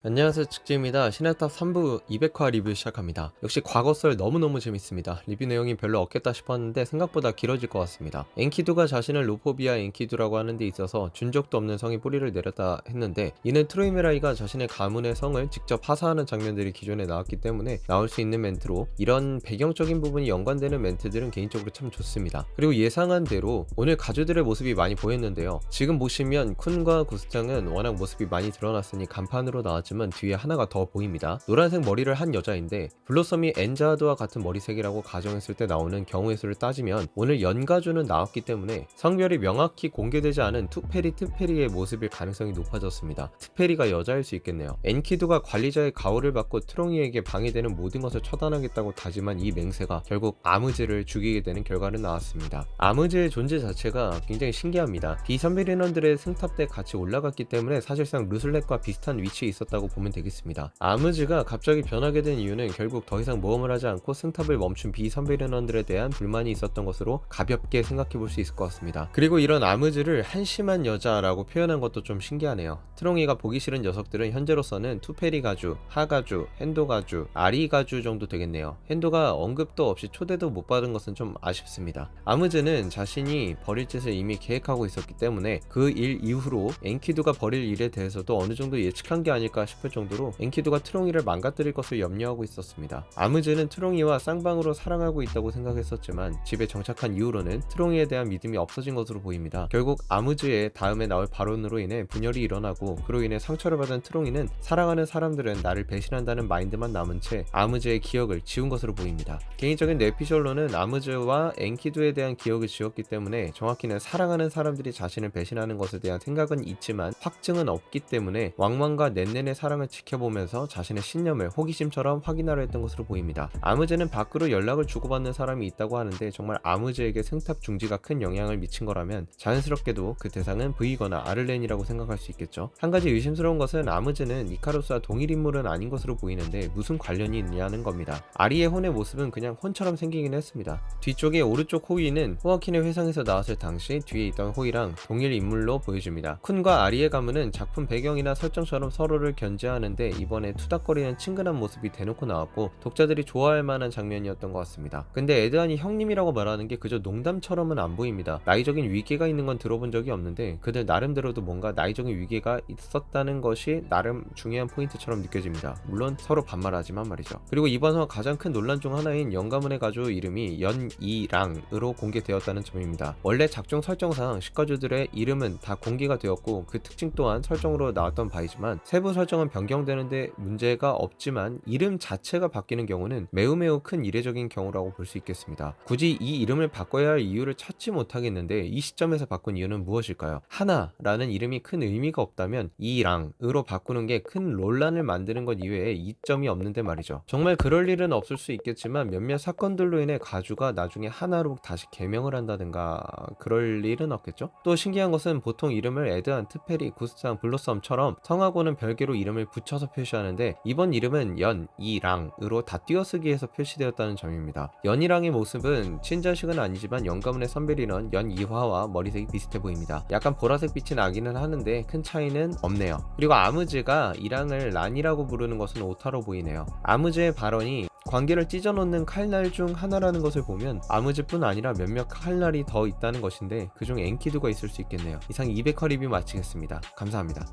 안녕하세요, 축지입니다. 신화탑 3부 200화 리뷰 시작합니다. 역시 과거설 너무너무 재밌습니다. 리뷰 내용이 별로 없겠다 싶었는데 생각보다 길어질 것 같습니다. 엔키두가 자신을 로포비아 엔키두라고 하는 데 있어서 준 적도 없는 성이 뿌리를 내렸다 했는데, 이는 트로이메라이가 자신의 가문의 성을 직접 하사하는 장면들이 기존에 나왔기 때문에 나올 수 있는 멘트로, 이런 배경적인 부분이 연관되는 멘트들은 개인적으로 참 좋습니다. 그리고 예상한 대로 오늘 가주들의 모습이 많이 보였는데요. 지금 보시면 쿤과 구스장은 워낙 모습이 많이 드러났으니 간판으로 나왔지만 뒤에 하나가 더 보입니다. 노란색 머리를 한 여자인데, 블로썸이 엔자드와 같은 머리색이라고 가정했을 때 나오는 경우의 수를 따지면 오늘 연가주는 나왔기 때문에 성별이 명확히 공개되지 않은 투페리 트페리의 모습일 가능성이 높아졌습니다. 트페리가 여자일 수 있겠네요. 엔키두가 관리자의 가호를 받고 트롱이에게 방해되는 모든 것을 처단하겠다고 다짐한 이 맹세가 결국 아무즈를 죽이게 되는 결과는 나왔습니다. 아무즈의 존재 자체가 굉장히 신기합니다. 비선별인원들의 승탑 때 같이 올라갔기 때문에 사실상 루슬렛과 비슷한 위치에 있었다고 보면 되겠습니다. 아무즈가 갑자기 변하게 된 이유는 결국 더 이상 모험을 하지 않고 승탑을 멈춘 비선별인원들에 대한 불만이 있었던 것으로 가볍게 생각해 볼 수 있을 것 같습니다. 그리고 이런 아무즈를 한심한 여자라고 표현한 것도 좀 신기하네요. 트롱이가 보기 싫은 녀석들은 현재로서는 투페리 가주, 하가주, 핸도 가주, 아리 가주 정도 되겠네요. 핸도가 언급도 없이 초대도 못 받은 것은 좀 아쉽습니다. 아무즈는 자신이 벌일 짓을 이미 계획하고 있었기 때문에 그 일 이후로 엔키두가 벌일 일에 대해서도 어느 정도 예측한 게 아닐까 싶을 정도로 엔키두가 트롱이를 망가뜨릴 것을 염려하고 있었습니다. 아무즈는 트롱이와 쌍방으로 사랑하고 있다고 생각했었지만 집에 정착한 이후로는 트롱이에 대한 믿음이 없어진 것으로 보입니다. 결국 아무즈의 다음에 나올 발언으로 인해 분열이 일어나고, 그로 인해 상처를 받은 트롱이는 사랑하는 사람들은 나를 배신한다는 마인드만 남은 채 아무즈의 기억을 지운 것으로 보입니다. 개인적인 뇌피셜로는 아무즈와 엔키두에 대한 기억을 지웠기 때문에 정확히는 사랑하는 사람들이 자신을 배신하는 것에 대한 생각은 있지만 확증은 없기 때문에 왕만과 넷넷의 사랑을 지켜보면서 자신의 신념을 호기심처럼 확인하려 했던 것으로 보입니다. 아무즈는 밖으로 연락을 주고받는 사람이 있다고 하는데, 정말 아무즈에게 승탑 중지가 큰 영향을 미친 거라면 자연스럽게도 그 대상은 V거나 아를렌이라고 생각할 수 있겠죠. 한 가지 의심스러운 것은 아무즈는 이카루스와 동일 인물은 아닌 것으로 보이는데 무슨 관련이 있냐는 겁니다. 아리의 혼의 모습은 그냥 혼처럼 생기긴 했습니다. 뒤쪽에 오른쪽 호이는 호아킨의 회상에서 나왔을 당시 뒤에 있던 호이랑 동일 인물로 보여줍니다. 쿤과 아리의 가문은 작품 배경이나 설정처럼 서로를 견제하는데, 이번에 투닥거리는 친근한 모습이 대놓고 나왔고 독자들이 좋아할 만한 장면이었던 것 같습니다. 근데 에드한이 형님이라고 말하는 게 그저 농담처럼은 안 보입니다. 나이적인 위계가 있는 건 들어본 적이 없는데 그들 나름대로도 뭔가 나이적인 위계가 있었다는 것이 나름 중요한 포인트처럼 느껴집니다. 물론 서로 반말하지만 말이죠. 그리고 이번 화 가장 큰 논란 중 하나인 연가문의 가주 이름이 연이랑으로 공개되었다는 점입니다. 원래 작중 설정상 식가주들의 이름은 다 공개가 되었고 그 특징 또한 설정으로 나왔던 바이지만 세부 설정은 변경되는데 문제가 없지만 이름 자체가 바뀌는 경우는 매우 큰 이례적인 경우라고 볼 수 있겠습니다. 굳이 이 이름을 바꿔야 할 이유를 찾지 못하겠는데, 이 시점에서 바꾼 이유는 무엇일까요? 하나라는 이름이 큰 의미가 없다면 이랑으로 바꾸는 게 큰 논란을 만드는 것 이외에 이점이 없는데 말이죠. 정말 그럴 일은 없을 수 있겠지만 몇몇 사건들로 인해 가주가 나중에 하나로 다시 개명을 한다든가 그럴 일은 없겠죠? 또 신기한 것은 보통 이름을 에드한, 트페리, 구스장, 블로썸처럼 성하고는 별개로 이름을 붙여서 표시하는데, 이번 이름은 연이랑으로 다 띄어쓰기해서 표시되었다는 점입니다. 연이랑의 모습은 친자식은 아니지만 연가문의 선별인원 연이화와 머리색이 비슷해 보입니다. 약간 보라색 빛이 나기는 하는데 큰 차이는 없네요. 그리고 아무즈가 이랑을 란이라고 부르는 것은 오타로 보이네요. 아무즈의 발언이 관계를 찢어놓는 칼날 중 하나라는 것을 보면 아무즈뿐 아니라 몇몇 칼날이 더 있다는 것인데, 그중 엔키두가 있을 수 있겠네요. 이상 200화 리뷰 마치겠습니다. 감사합니다.